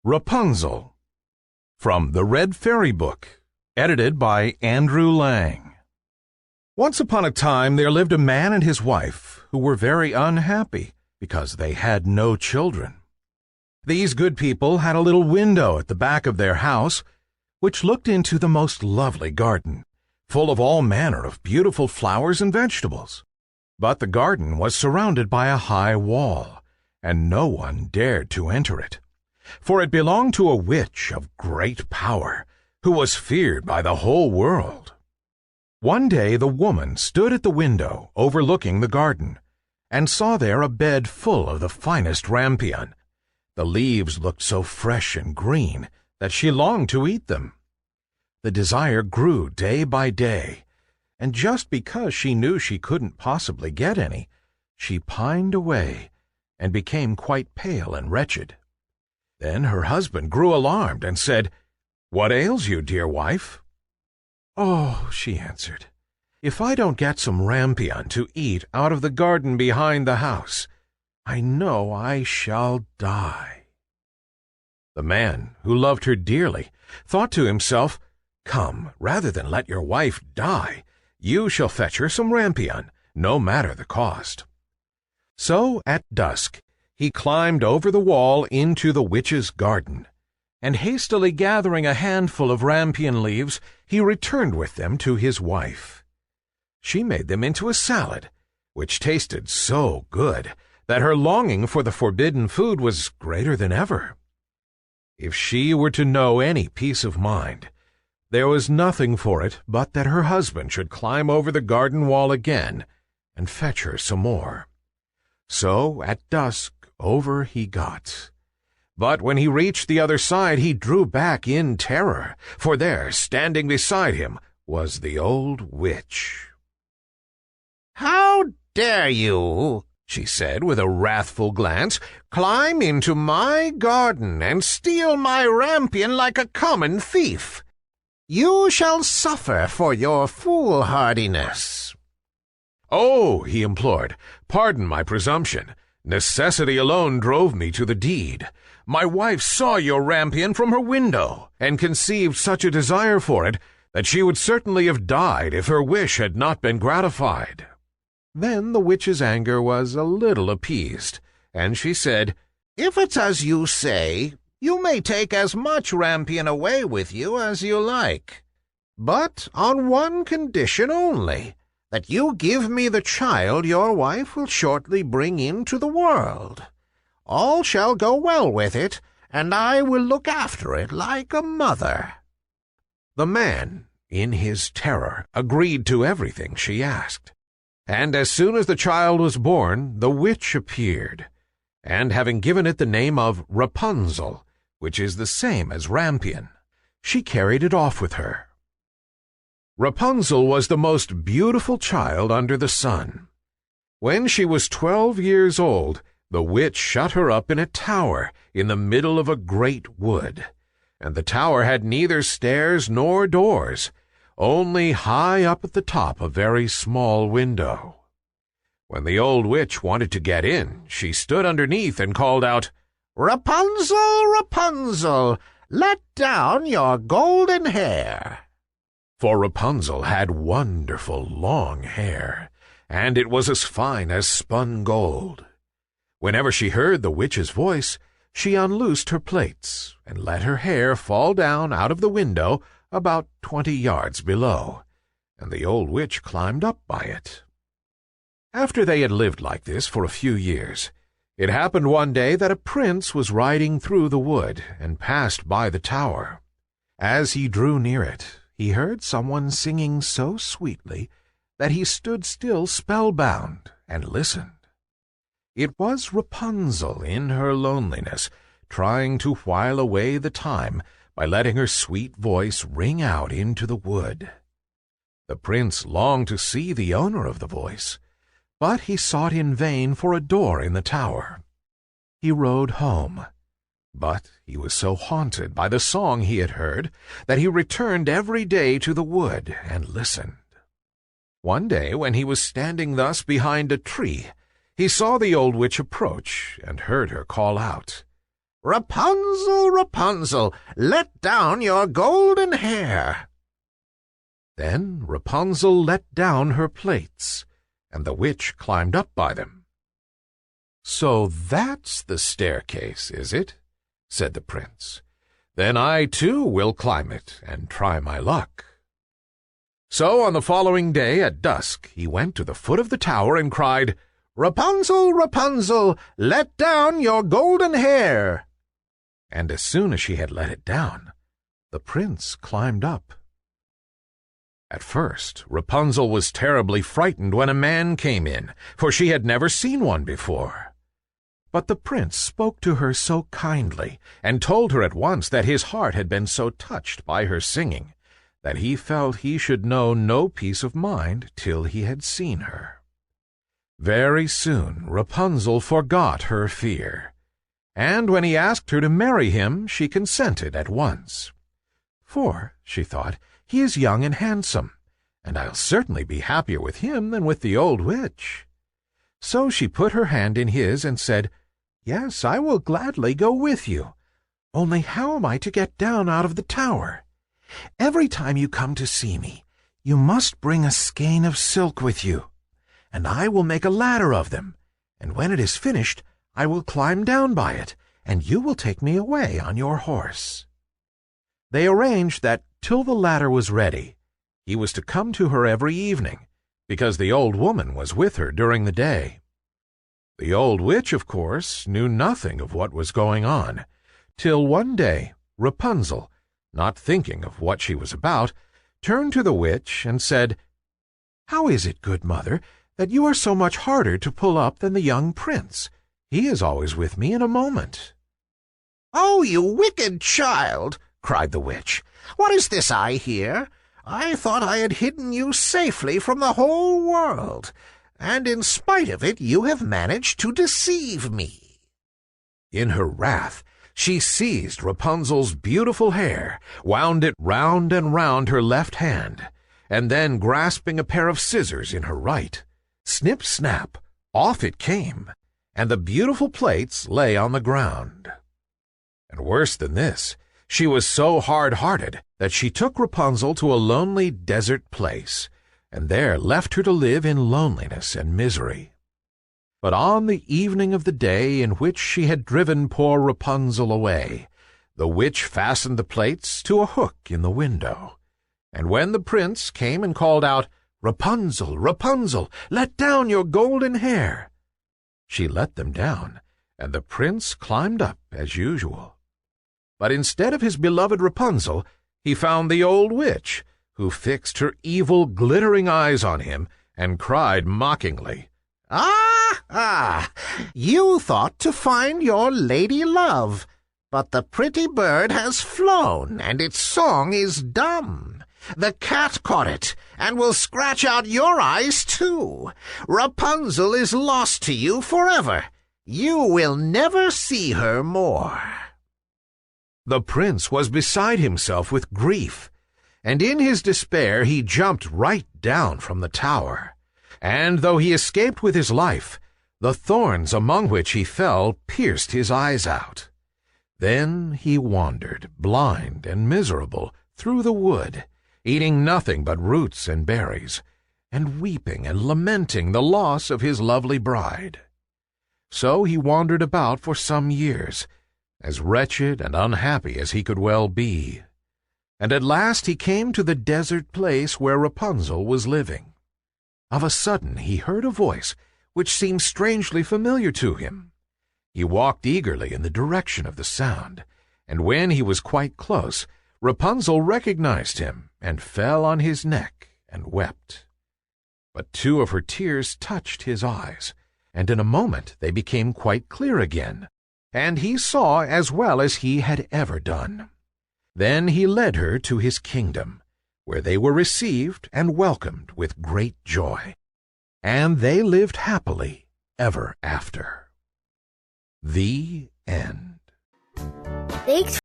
Rapunzel, from the Red Fairy Book, edited by Andrew Lang. Once upon a time there lived a man and his wife who were very unhappy because they had no children. These good people had a little window at the back of their house which looked into the most lovely garden, full of all manner of beautiful flowers and vegetables. But the garden was surrounded by a high wall, and no one dared to enter it, for it belonged to a witch of great power, who was feared by the whole world. One day the woman stood at the window overlooking the garden, and saw there a bed full of the finest rampion. The leaves looked so fresh and green that she longed to eat them. The desire grew day by day, and just because she knew she couldn't possibly get any, she pined away and became quite pale and wretched. Then her husband grew alarmed and said, "What ails you, dear wife?" "Oh," she answered, "if I don't get some rampion to eat out of the garden behind the house, I know I shall die." The man, who loved her dearly, thought to himself, "Come, rather than let your wife die, you shall fetch her some rampion, no matter the cost." So at dusk he climbed over the wall into the witch's garden, and hastily gathering a handful of rampion leaves, he returned with them to his wife. She made them into a salad, which tasted so good that her longing for the forbidden food was greater than ever. If she were to know any peace of mind, there was nothing for it but that her husband should climb over the garden wall again and fetch her some more. So at dusk over he got. But when he reached the other side, he drew back in terror, for there, standing beside him, was the old witch. "How dare you," she said with a wrathful glance, "climb into my garden and steal my rampion like a common thief? You shall suffer for your foolhardiness." "Oh," he implored, "pardon my presumption. Necessity alone drove me to the deed. My wife saw your rampion from her window, and conceived such a desire for it that she would certainly have died if her wish had not been gratified." Then the witch's anger was a little appeased, and she said, "If it's as you say, you may take as much rampion away with you as you like, but on one condition only, that you give me the child your wife will shortly bring into the world. All shall go well with it, and I will look after it like a mother." The man, in his terror, agreed to everything she asked, and as soon as the child was born, the witch appeared, and having given it the name of Rapunzel, which is the same as rampion, she carried it off with her. Rapunzel was the most beautiful child under the sun. When she was 12 years old, the witch shut her up in a tower in the middle of a great wood, and the tower had neither stairs nor doors, only high up at the top a very small window. When the old witch wanted to get in, she stood underneath and called out, "Rapunzel, Rapunzel, let down your golden hair." For Rapunzel had wonderful long hair, and it was as fine as spun gold. Whenever she heard the witch's voice, she unloosed her plaits and let her hair fall down out of the window about 20 yards below, and the old witch climbed up by it. After they had lived like this for a few years, it happened one day that a prince was riding through the wood and passed by the tower. As he drew near it, he heard someone singing so sweetly that he stood still spellbound and listened. It was Rapunzel in her loneliness, trying to while away the time by letting her sweet voice ring out into the wood. The prince longed to see the owner of the voice, but he sought in vain for a door in the tower. He rode home, but he was so haunted by the song he had heard that he returned every day to the wood and listened. One day, when he was standing thus behind a tree, he saw the old witch approach and heard her call out, "Rapunzel, Rapunzel, let down your golden hair." Then Rapunzel let down her plaits, and the witch climbed up by them. "So that's the staircase, is it?" said the prince. "Then I too will climb it and try my luck." So on the following day at dusk he went to the foot of the tower and cried, "Rapunzel, Rapunzel, let down your golden hair." And as soon as she had let it down, the prince climbed up. At first Rapunzel was terribly frightened when a man came in, for she had never seen one before. But the prince spoke to her so kindly, and told her at once that his heart had been so touched by her singing, that he felt he should know no peace of mind till he had seen her. Very soon Rapunzel forgot her fear, and when he asked her to marry him, she consented at once. "For," she thought, "he is young and handsome, and I'll certainly be happier with him than with the old witch." So she put her hand in his and said, "Yes, I will gladly go with you. Only how am I to get down out of the tower? Every time you come to see me, you must bring a skein of silk with you, and I will make a ladder of them, and when it is finished, I will climb down by it, and you will take me away on your horse." They arranged that till the ladder was ready, he was to come to her every evening, because the old woman was with her during the day. The old witch, of course, knew nothing of what was going on, till one day Rapunzel, not thinking of what she was about, turned to the witch and said, "How is it, good mother, that you are so much harder to pull up than the young prince? He is always with me in a moment." "Oh, you wicked child!" cried the witch. "What is this I hear? I thought I had hidden you safely from the whole world, and in spite of it you have managed to deceive me." In her wrath, she seized Rapunzel's beautiful hair, wound it round and round her left hand, and then, grasping a pair of scissors in her right, snip, snap, off it came, and the beautiful plaits lay on the ground. And worse than this, she was so hard-hearted that she took Rapunzel to a lonely desert place, and there left her to live in loneliness and misery. But on the evening of the day in which she had driven poor Rapunzel away, the witch fastened the plaits to a hook in the window, and when the prince came and called out, "Rapunzel, Rapunzel, let down your golden hair," she let them down, and the prince climbed up as usual. But instead of his beloved Rapunzel, he found the old witch, who fixed her evil, glittering eyes on him and cried mockingly, Ah! You thought to find your lady love, but the pretty bird has flown, and its song is dumb. The cat caught it, and will scratch out your eyes too. Rapunzel is lost to you forever. You will never see her more." The prince was beside himself with grief, and in his despair he jumped right down from the tower, and though he escaped with his life, the thorns among which he fell pierced his eyes out. Then he wandered, blind and miserable, through the wood, eating nothing but roots and berries, and weeping and lamenting the loss of his lovely bride. So he wandered about for some years, as wretched and unhappy as he could well be, and at last he came to the desert place where Rapunzel was living. Of a sudden he heard a voice which seemed strangely familiar to him. He walked eagerly in the direction of the sound, and when he was quite close, Rapunzel recognized him and fell on his neck and wept. But two of her tears touched his eyes, and in a moment they became quite clear again, and he saw as well as he had ever done. Then he led her to his kingdom, where they were received and welcomed with great joy, and they lived happily ever after. The end. Thanks